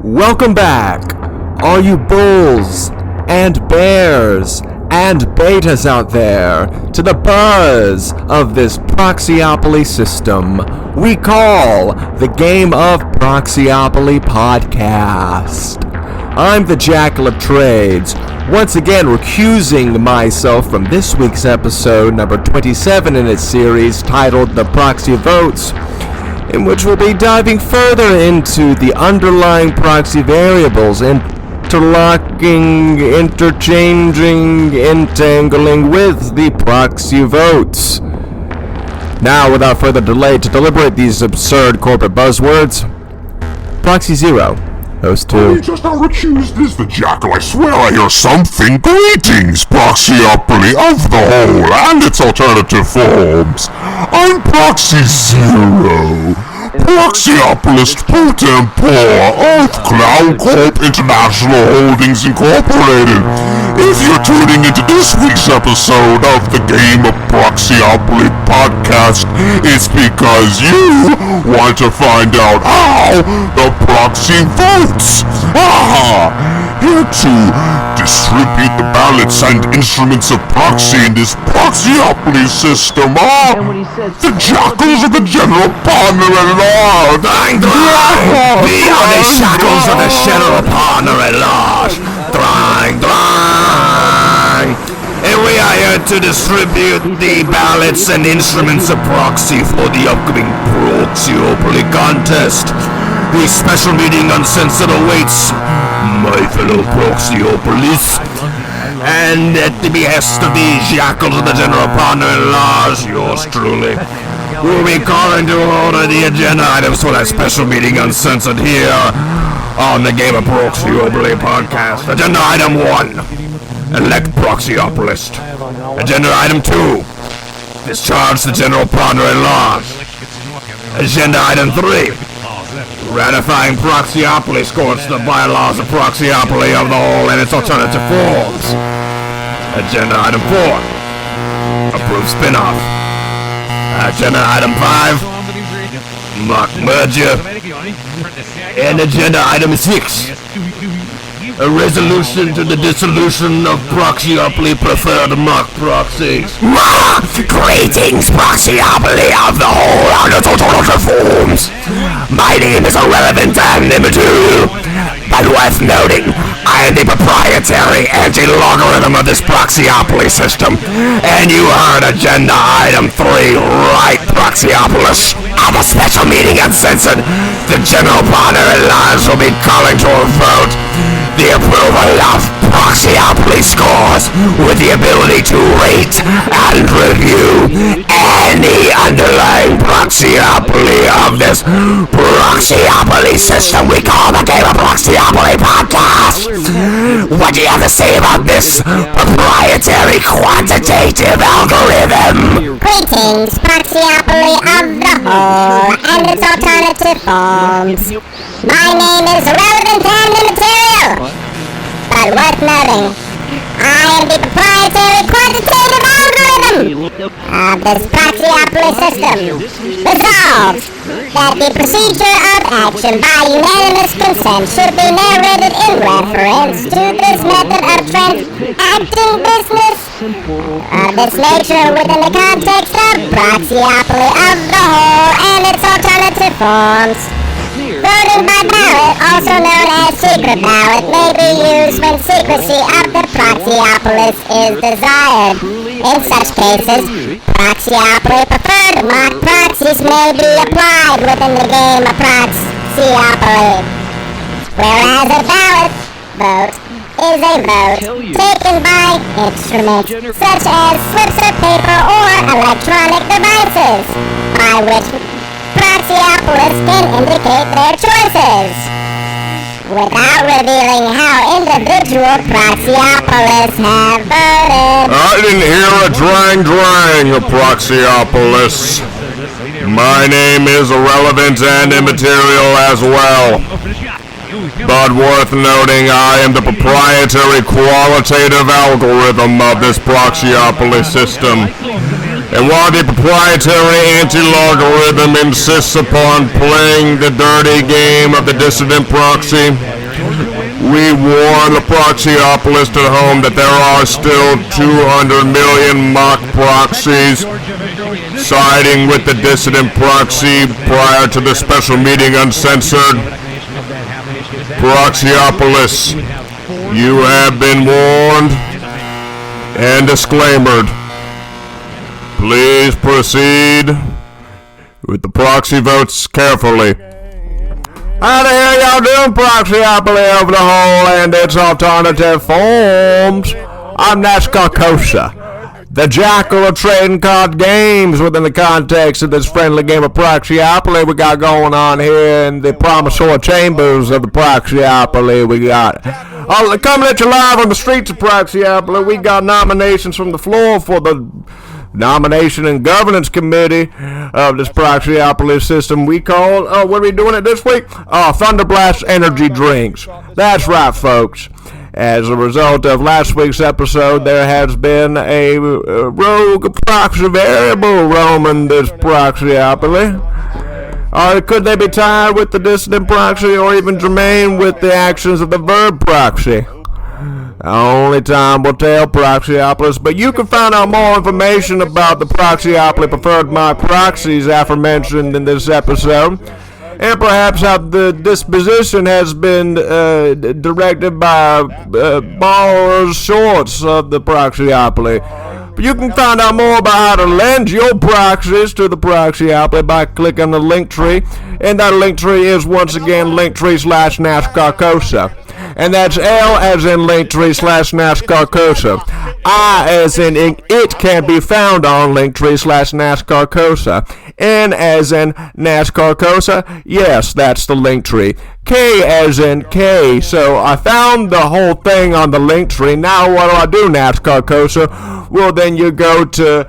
Welcome back, all you bulls and bears and betas out there, to the buzz of this Proxyopoly system we call the Game of Proxyopoly podcast. I'm the Jackal of Trades, once again recusing myself from this week's episode, number 27 in its series, titled The Proxy Votes, in which we'll be diving further into the underlying proxy variables, interlocking, interchanging, entangling with the proxy votes. Now, without further delay, to deliberate these absurd corporate buzzwords, Proxy 0, Host 2. You just now recused is the Jackal. I swear I hear something. Greetings, Proxyopoly of the whole and its alternative forms. I'm Proxy 0. Proxyopolist pro tempore of Clown Corp International Holdings Incorporated. If you're tuning into this week's episode of the Game of Proxyopoly podcast, it's because you want to find out how the proxy votes. Here to distribute the ballots and instruments of proxy in this Proxyopoly system are the Jackals of the General Partner at Large. We are the shackles of the General Partner at Large. And we are here to distribute the ballots and instruments of proxy for the upcoming Proxyopoly contest. The special meeting uncensored awaits, my fellow Proxyopolis. And at the behest of the Jackals of the General Partner at Large, yours truly, we'll be calling to order the agenda items for that special meeting uncensored here on the Game of Proxyopoly podcast. Agenda item 1, elect Proxyopolist. Agenda item 2, discharge the General Partner at Large. Agenda item 3, ratifying Proxyopoly scores the bylaws of Proxyopoly of the whole and its alternative forms. Agenda item 4, approve spin-off. Agenda item 5, mock merger. And agenda item 6, a resolution to the dissolution of Proxyopoly preferred mock proxies. Greetings, Proxyopoly of the whole and its alternative forms. My name is irrelevant and immaterial, but worth noting, I am the proprietary anti-logarithm of this Proxyopoly system. And you heard agenda item 3 right, Proxyopolis. At the special meeting uncensored, the General Partner at Large will be calling to a vote the approval of Proxyopoly scores with the ability to rate and review any underlying Proxyopoly of this Proxyopoly system we call the Game of Proxyopoly podcast. What do you have to say about this proprietary quantitative algorithm? Greetings, Proxyopoly of the whole and its alternative forms. My name is irrelevant and immaterial, but worth noting, I am the proprietary quantitative algorithm of this Proxyopoly system. Resolved that the procedure of action by unanimous consent should be narrated in reference to this method of transacting business of this nature within the context of Proxyopoly of the whole and its alternative forms. Voting by ballot, also known as secret ballot, may be used when secrecy of the Proxyopolis is desired. In such cases, Proxyopoly preferred mock proxies may be applied within the game of Proxyopoly. Whereas a ballot vote is a vote taken by instruments such as slips of paper or electronic devices, by which Proxyopolists can indicate their choices, without revealing how individual Proxyopolists have voted. I didn't hear a drang, Proxyopolis. My name is irrelevant and immaterial as well. But worth noting, I am the proprietary qualitative algorithm of this Proxyopoly system. And while the proprietary anti-logarithm insists upon playing the dirty game of the dissident proxy, We warn the Proxyopolis at home that there are still 200 million mock proxies siding with the dissident proxy prior to the special meeting uncensored. Proxyopolis, you have been warned and disclaimered. Please proceed with the proxy votes carefully. How the hell y'all doing, Proxyopoly of the whole and its alternative forms? I'm NASCAR Kosa, the jackal of trading card games within the context of this friendly game of Proxyopoly we got going on here in the promissory chambers of the Proxyopoly. We got coming at you live on the streets of Proxyopoly. We got nominations from the floor for the Nomination and Governance Committee of this Proxyopoly system we call, what are we doing it this week? Thunderblast Energy Drinks. That's right, folks. As a result of last week's episode, there has been a rogue proxy variable roaming this Proxyopoly. Could they be tied with the dissident proxy or even germane with the actions of the verb proxy? Only time will tell, Proxyopolis, but you can find out more information about the Proxyopoly preferred mock proxies aforementioned in this episode, and perhaps how the disposition has been directed by borrowers shorts of the Proxyopoly. But you can find out more about how to lend your proxies to the Proxyopoly by clicking the link tree, and that link tree is once again linktree/NASCAR Kosa. And that's L as in linktree/NASCAR Kosa. I as in it can be found on linktree/NASCAR Kosa. N as in NASCAR Kosa. Yes, that's the link tree. K as in K. So I found the whole thing on the link tree. Now what do, NASCAR Kosa? Well, then you go to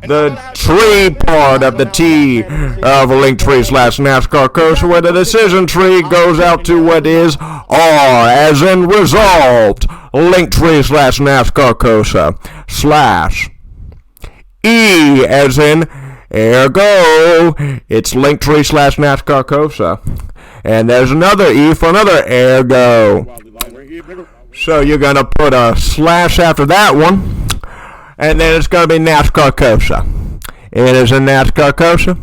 the tree part of the T of linktree/NASCAR Kosa, where the decision tree goes out to what is R as in resolved, linktree/NASCAR Kosa, / E as in ergo, it's linktree/NASCAR Kosa, and there's another E for another ergo. So you're gonna put a / after that one, and then it's going to be NASCAR Kosa. It is in NASCAR Kosa.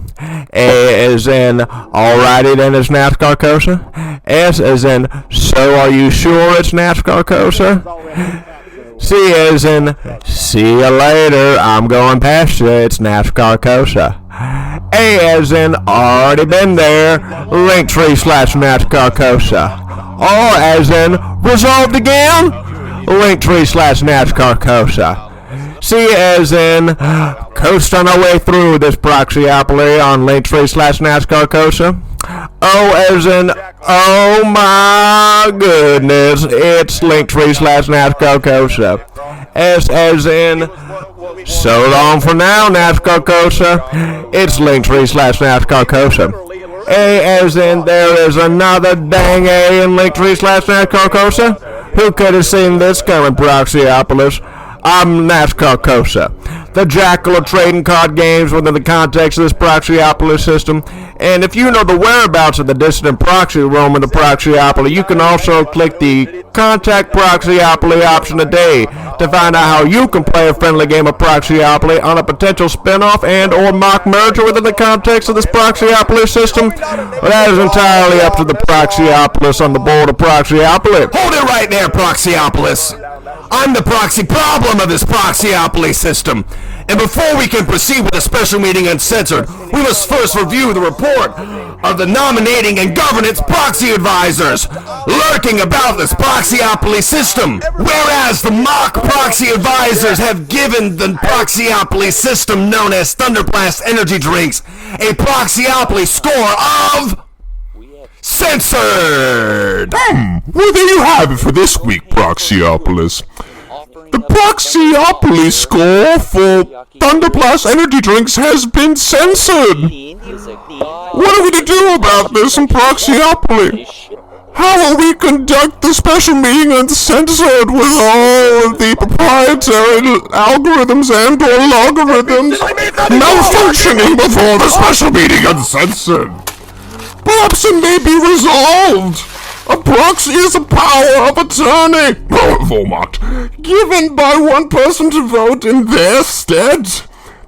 A is in alrighty then it's NASCAR Kosa. S is in so are you sure it's NASCAR Kosa? C is in see you later, I'm going past you, it's NASCAR Kosa. A as in already been there, linktree/NASCAR Kosa. R as in resolved again, linktree/NASCAR Kosa. C as in coast on our way through this Proxyopoly on linktree/NASCAR Kosa. O as in oh my goodness, it's linktree/NASCAR Kosa. S as in so long for now, NASCAR Kosa. It's linktree/NASCAR Kosa. A as in there is another dang A in linktree/NASCAR Kosa. Who could have seen this coming, Proxyopolis? I'm NASCAR Kosa, the jackal of trading card games within the context of this Proxyopoly system. And if you know the whereabouts of the dissident proxy roaming the Proxyopoly, you can also click the Contact Proxyopoly option today to find out how you can play a friendly game of Proxyopoly on a potential spin-off and or mock merger within the context of this Proxyopoly system. Well, that is entirely up to the Proxyopolis on the board of Proxyopoly. Hold it right there, Proxyopolis. I'm the proxy problem of this Proxyopoly system. And before we can proceed with the special meeting uncensored, we must first review the report of the nominating and governance proxy advisors lurking about this Proxyopoly system. Whereas the mock proxy advisors have given the Proxyopoly system known as Thunderblast Energy Drinks a Proxyopoly score of censored. Well, there you have it for this week, Proxyopolis. The Proxyopoly score for Thunderblast Energy Drinks has been censored. What are we to do about this in Proxyopoly? How will we conduct the special meeting uncensored with all of the proprietary algorithms and or logarithms malfunctioning before the special meeting uncensored? Perhaps it may be resolved A proxy is a power of attorney, Volmart, given by one person to vote in their stead.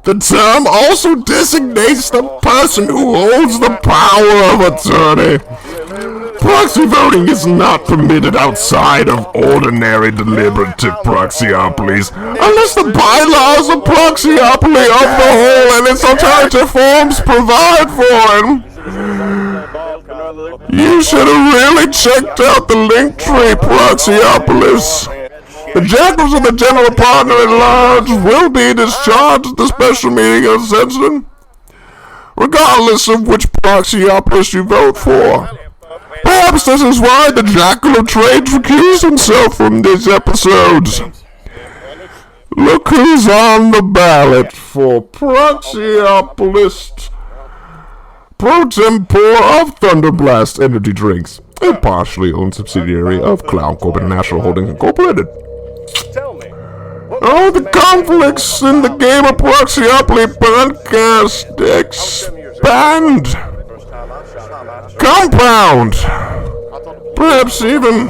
The term also designates the person who holds the power of attorney. Proxy voting is not permitted outside of ordinary deliberative proxyopolies, unless the bylaws of Proxyopoly of the whole and its alternative forms provide for it. You should have really checked out the link tree, Proxyopolis. The jackals of the general partner at large will be discharged at the special meeting uncensored, regardless of which Proxyopolis you vote for. Perhaps this is why the Jackal of Trades recused himself from these episodes. Look who's on the ballot for Proxyopolis Pro Tempore of Thunderblast Energy Drinks, a partially owned subsidiary of Clown Corp International Holdings Incorporated. Oh, the conflicts in the game of Proxyopoly podcast expand, compound, perhaps even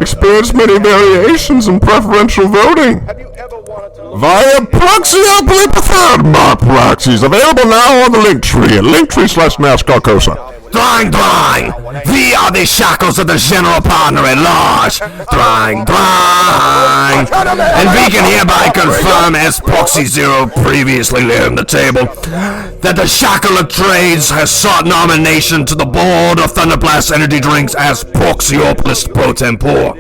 experience many variations in preferential voting via Proxyopoly Preferred Mark Proxies, available now on the Linktree at Linktree/NASCAR-COSA. Drawing! We are the shackles of the general partner at large. Drawing! And we can hereby confirm, as Proxy Zero previously laid on the table, that the Shackle of Trades has sought nomination to the board of Thunderblast Energy Drinks as Proxyopolis Pro Tempore.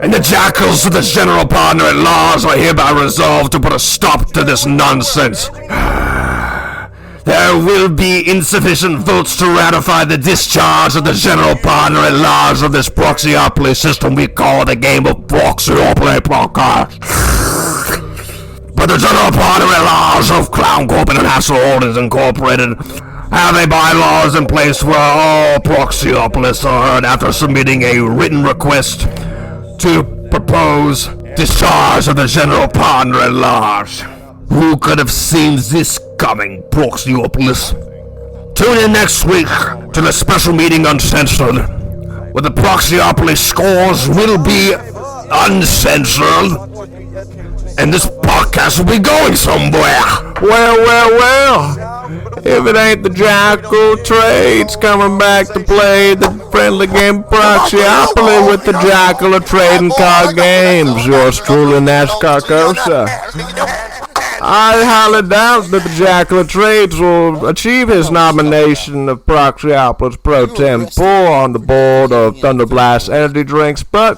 And the jackals of the general partner at large are hereby resolved to put a stop to this nonsense. There will be insufficient votes to ratify the discharge of the general partner at large of this Proxyopoly system we call the game of Proxyopoly podcast. But the general partner at large of Clown Corp International Holdings Incorporated have a bylaws in place where all Proxyopolists are heard after submitting a written request to propose discharge of the general partner at large. Who could have seen this coming, Proxyopolis? Tune in next week to the special meeting uncensored, where the Proxyopoly scores will be uncensored, and this podcast will be going somewhere. Well, if it ain't the Jackal Trades coming back to play the friendly game Proxyopoly with the Jackal of Trading Card Games, yours truly, NASCAR-COSA. I highly doubt that the Jackal of Trades will achieve his nomination of Proxyopolis Pro Tempore on the board of Thunderblast Energy Drinks, but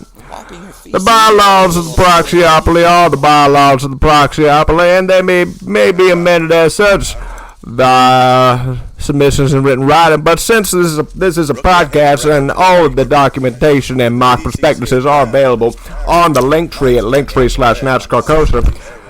the bylaws of the Proxyopoly are the bylaws of the Proxyopoly, and they may be amended as such. The submissions in written writing, but since this is a podcast and all of the documentation and mock prospectuses are available on the Linktree at Linktree/NASCAR-COSA.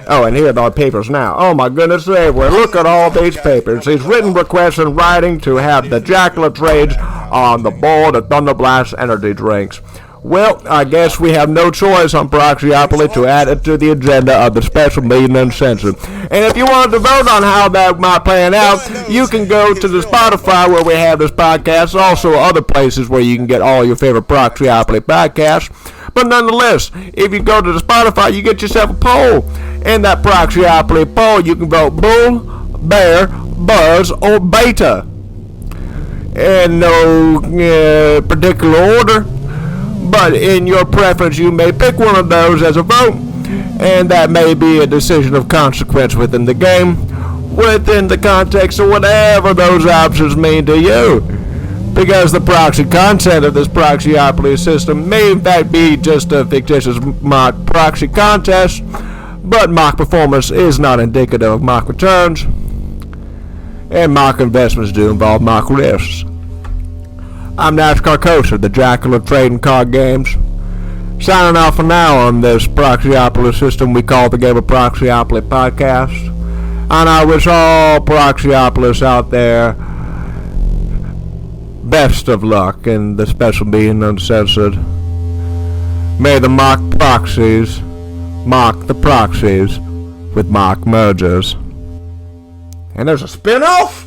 Oh, and here are the papers now. Oh my goodness, look at all these papers. These written requests in writing to have the Jackal of Trades on the board of Thunderblast Energy Drinks. Well, I guess we have no choice on Proxyopoly to add it to the agenda of the special meeting uncensored. And if you want to vote on how that might plan out, you can go to the Spotify where we have this podcast, also other places where you can get all your favorite Proxyopoly podcasts. But nonetheless, if you go to the Spotify, you get yourself a poll. In that Proxyopoly poll, you can vote Bull, Bear, Buzz, or Beta. In no particular order. But in your preference, you may pick one of those as a vote, and that may be a decision of consequence within the game, within the context of whatever those options mean to you. Because the proxy content of this Proxyopoly system may in fact be just a fictitious mock proxy contest, but mock performance is not indicative of mock returns, and mock investments do involve mock risks. I'm NASCAR-COSA, the Jackal of Trading Card Games, signing off for now on this Proxyopoly system we call the Game of Proxyopoly podcast. And I wish all Proxyopolists out there best of luck in the special meeting uncensored. May the mock proxies mock the proxies with mock mergers. And there's a spin-off?